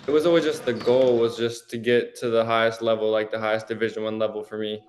It was always just the goal was just to get to the highest level, like the highest Division I level for me.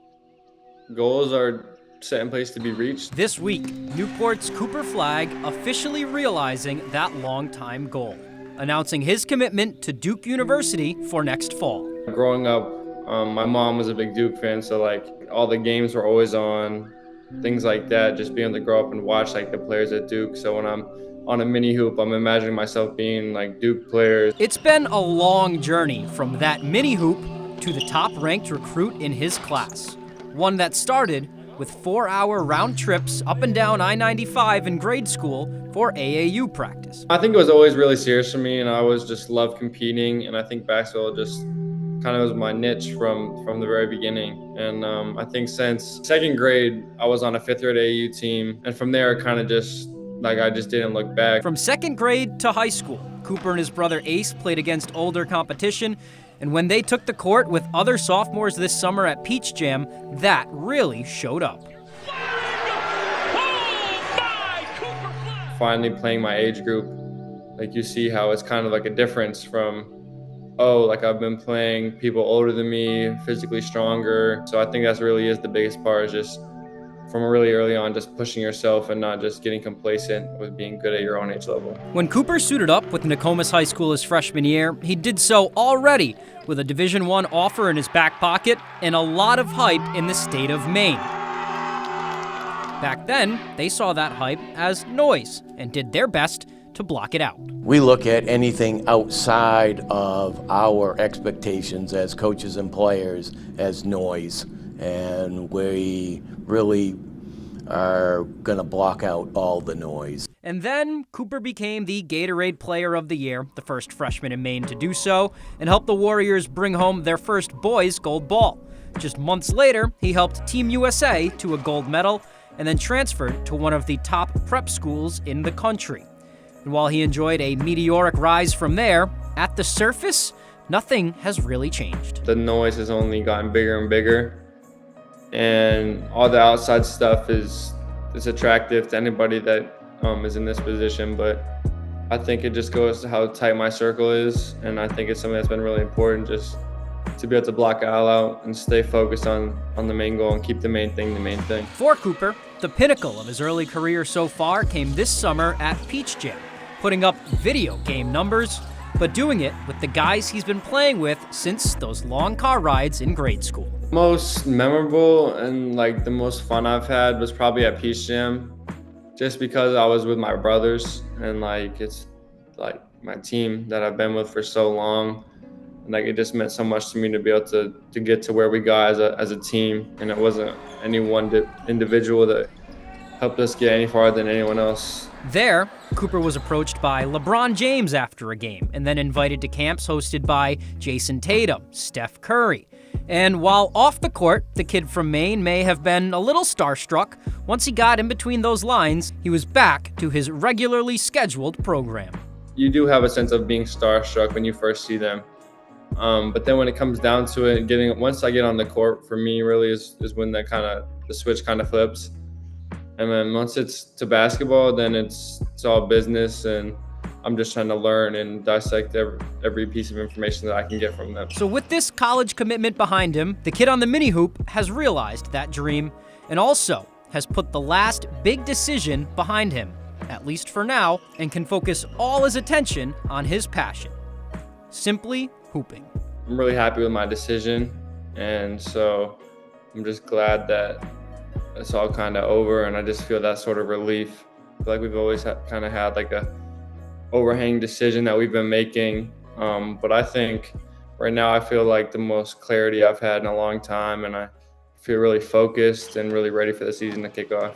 Goals are set in place to be reached. This week, Newport's Cooper Flagg officially realizing that long-time goal, announcing his commitment to Duke University for next fall. Growing up, my mom was a big Duke fan, so like all the games were always on, things like that. Just being able to grow up and watch like the players at Duke. So when I'm on a mini hoop, I'm imagining myself being like Duke players. It's been a long journey from that mini hoop to the top-ranked recruit in his class, one that started with 4-hour round trips up and down I-95 in grade school for AAU practice. I think it was always really serious for me, and I always just loved competing, and I think basketball just kind of was my niche from the very beginning. And I think since second grade, I was on a fifth grade AAU team, and from there, kind of just like I just didn't look back. From second grade to high school, Cooper and his brother Ace played against older competition, and when they took the court with other sophomores this summer at Peach Jam, that really showed up. Finally playing my age group, like you see how it's kind of like a difference from, oh, like I've been playing people older than me, physically stronger. So I think that's really is the biggest part, is just from really early on, just pushing yourself and not just getting complacent with being good at your own age level. When Cooper suited up with Nokomis High School his freshman year, he did so already with a Division I offer in his back pocket and a lot of hype in the state of Maine. Back then, they saw that hype as noise and did their best to block it out. We look at anything outside of our expectations as coaches and players as noise, and we really are going to block out all the noise. And then Cooper became the Gatorade Player of the Year, the first freshman in Maine to do so, and helped the Warriors bring home their first boys gold ball. Just months later, he helped Team USA to a gold medal and then transferred to one of the top prep schools in the country. And while he enjoyed a meteoric rise from there, at the surface, nothing has really changed. The noise has only gotten bigger and bigger, and all the outside stuff is attractive to anybody that is in this position, but I think it just goes to how tight my circle is, and I think it's something that's been really important, just to be able to block it all out and stay focused on the main goal and keep the main thing. For Cooper, the pinnacle of his early career so far came this summer at Peach Jam, putting up video game numbers, but doing it with the guys he's been playing with since those long car rides in grade school. Most memorable and like the most fun I've had was probably at Peach Jam, just because I was with my brothers and like it's like my team that I've been with for so long. And like it just meant so much to me to be able to get to where we got as a team, and it wasn't any one individual that helped us get any farther than anyone else. There, Cooper was approached by LeBron James after a game and then invited to camps hosted by Jason Tatum, Steph Curry. And while off the court, the kid from Maine may have been a little starstruck. Once he got in between those lines, he was back to his regularly scheduled program. You do have a sense of being starstruck when you first see them. But then when it comes down to it, once I get on the court, for me really is when the switch kind of flips. And then once it's to basketball, then it's all business, and I'm just trying to learn and dissect every piece of information that I can get from them. So with this college commitment behind him, the kid on the mini hoop has realized that dream and also has put the last big decision behind him, at least for now, and can focus all his attention on his passion, simply hooping. I'm really happy with my decision, and so I'm just glad that it's all kind of over, and I just feel that sort of relief. I feel like we've always kind of had like a overhanging decision that we've been making, but I think right now I feel like the most clarity I've had in a long time, and I feel really focused and really ready for the season to kick off.